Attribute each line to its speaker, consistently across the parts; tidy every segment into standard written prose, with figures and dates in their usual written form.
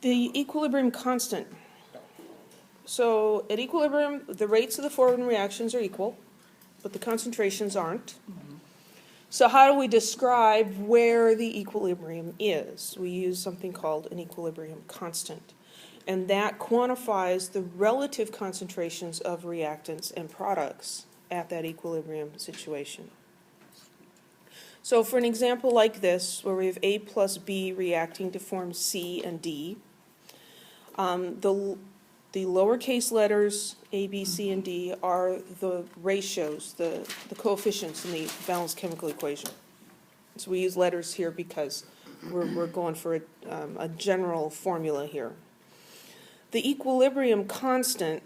Speaker 1: The equilibrium constant. So at equilibrium, the rates of the forward reactions are equal, but the concentrations aren't. So how do we describe where the equilibrium is? We use something called an equilibrium constant. And that quantifies the relative concentrations of reactants and products at that equilibrium situation. So for an example like this, where we have A plus B reacting to form C and D, the lowercase letters A, B, C, and D are the ratios, the coefficients in the balanced chemical equation. So we use letters here because we're going for a general formula here. The equilibrium constant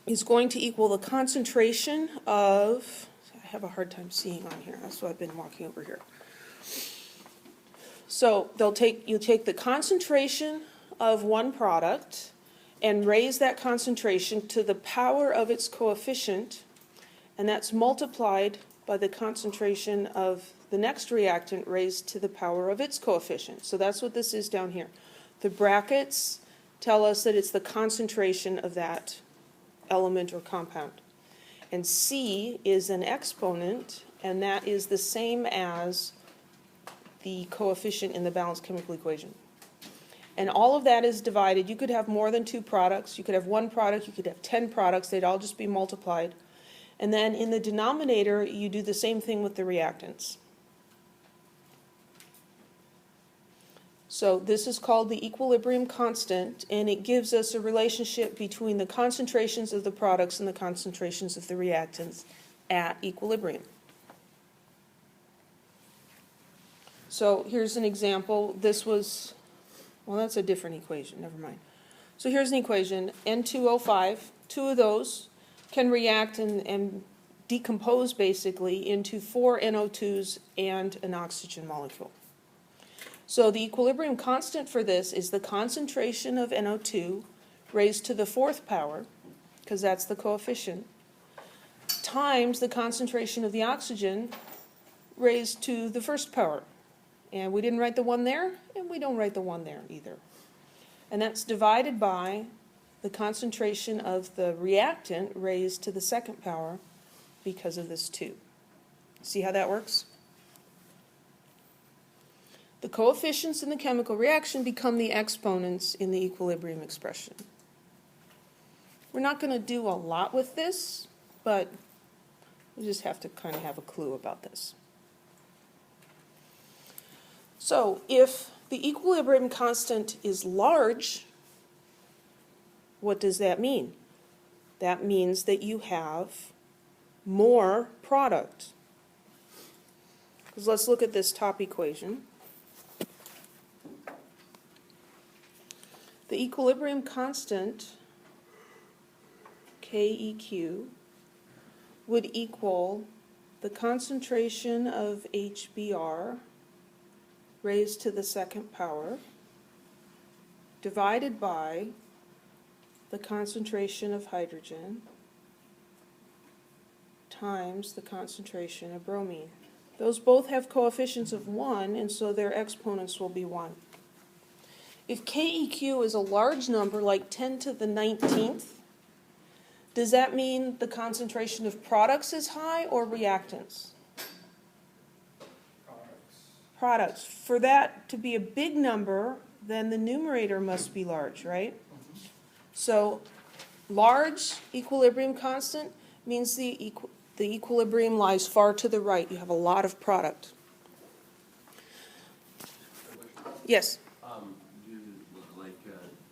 Speaker 1: is going to equal the concentration of, I have a hard time seeing on here, that's why I've been walking over here. So you take the concentration of one product and raise that concentration to the power of its coefficient, and that's multiplied by the concentration of the next reactant raised to the power of its coefficient. So that's what this is down here. The brackets tell us that it's the concentration of that element or compound. And C is an exponent, and that is the same as the coefficient in the balanced chemical equation. And all of that is divided. You could have more than two products. You could have one product. You could have 10 products. They'd all just be multiplied. And then in the denominator, you do the same thing with the reactants. So this is called the equilibrium constant, and it gives us a relationship between the concentrations of the products and the concentrations of the reactants at equilibrium. So here's an example. This was, well, that's a different equation, never mind. So here's an equation, N2O5. Two of those can react and decompose basically into 4 NO2s and an oxygen molecule. So the equilibrium constant for this is the concentration of NO2 raised to the 4th power, because that's the coefficient, times the concentration of the oxygen raised to the 1st power. And we didn't write the 1 there, and we don't write the 1 there either. And that's divided by the concentration of the reactant raised to the 2nd power because of this 2. See how that works? The coefficients in the chemical reaction become the exponents in the equilibrium expression. We're not going to do a lot with this, but we just have to kind of have a clue about this. So if the equilibrium constant is large, what does that mean? That means that you have more product. Because let's look at this top equation. The equilibrium constant, KEQ, would equal the concentration of HBr raised to the 2nd power divided by the concentration of hydrogen times the concentration of bromine. Those both have coefficients of 1, and so their exponents will be 1. If KEQ is a large number, like 10 to the 19th, does that mean the concentration of products is high or reactants? Products. For that to be a big number, then the numerator must be large, right? So large equilibrium constant means the equilibrium lies far to the right. You have a lot of product. Yes?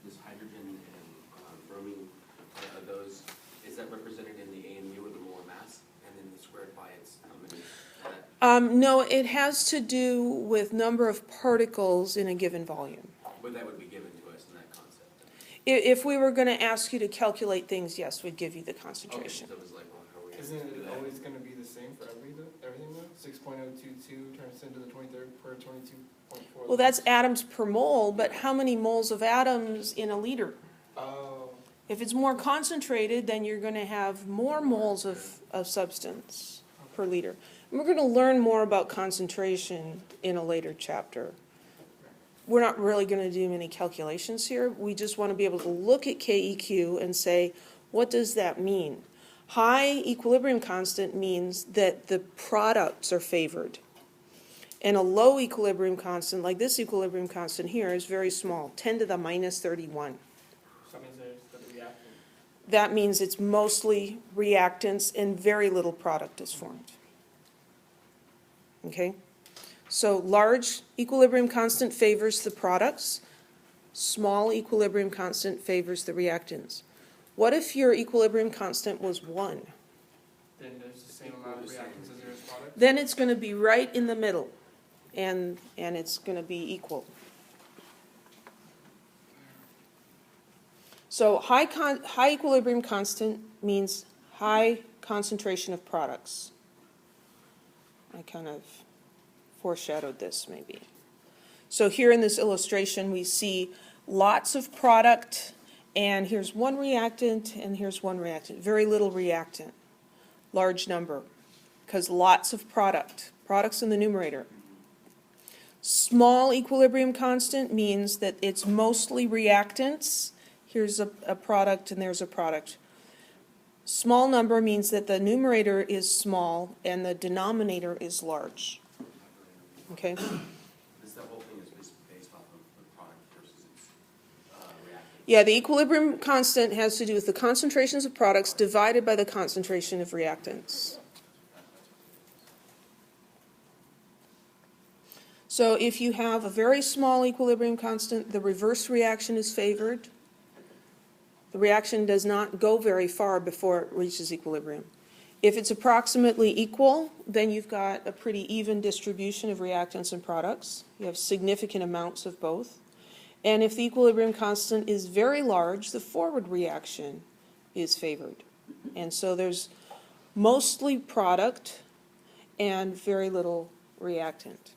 Speaker 2: This hydrogen and bromine, are those, is that represented in the AMU or the molar mass? And then the squared by its how many?
Speaker 1: No, it has to do with number of particles in a given volume.
Speaker 2: But that would be given to us in that concept.
Speaker 1: If we were going to ask you to calculate things, yes, we'd give you the concentration.
Speaker 2: Okay, so it was like, well, how are we
Speaker 3: Isn't
Speaker 2: going to do
Speaker 3: it
Speaker 2: that?
Speaker 3: always going to be the same for everything though? 6.022 turns into the 23rd per 22.4.
Speaker 1: Well, that's atoms per mole, but how many moles of atoms in a liter?
Speaker 3: Oh.
Speaker 1: If it's more concentrated, then you're going to have more moles of substance per liter. And we're going to learn more about concentration in a later chapter. we're not really going to do many calculations here. We just want to be able to look at KEQ and say, what does that mean? High equilibrium constant means that the products are favored. And a low equilibrium constant, like this equilibrium constant here, is very small, 10 to the minus 31.
Speaker 3: So that means there's the reactant.
Speaker 1: That means it's mostly reactants and very little product is formed. Okay? So large equilibrium constant favors the products, small equilibrium constant favors the reactants. What if your equilibrium constant was 1?
Speaker 3: Then there's the same amount of reactants as there is product.
Speaker 1: Then it's going to be right in the middle, and it's going to be equal. So high equilibrium constant means high concentration of products. I kind of foreshadowed this maybe. So here in this illustration we see lots of product, and here's one reactant and here's one reactant. Very little reactant, large number, because lots of products in the numerator. Small equilibrium constant means that it's mostly reactants. Here's a product and there's a product. Small number means that the numerator is small and the denominator is large. Okay?
Speaker 2: This, the whole thing is based off of the product versus its reactant.
Speaker 1: Yeah, the equilibrium constant has to do with the concentrations of products divided by the concentration of reactants. So if you have a very small equilibrium constant, the reverse reaction is favored. The reaction does not go very far before it reaches equilibrium. If it's approximately equal, then you've got a pretty even distribution of reactants and products. You have significant amounts of both. And if the equilibrium constant is very large, the forward reaction is favored. And so there's mostly product and very little reactant.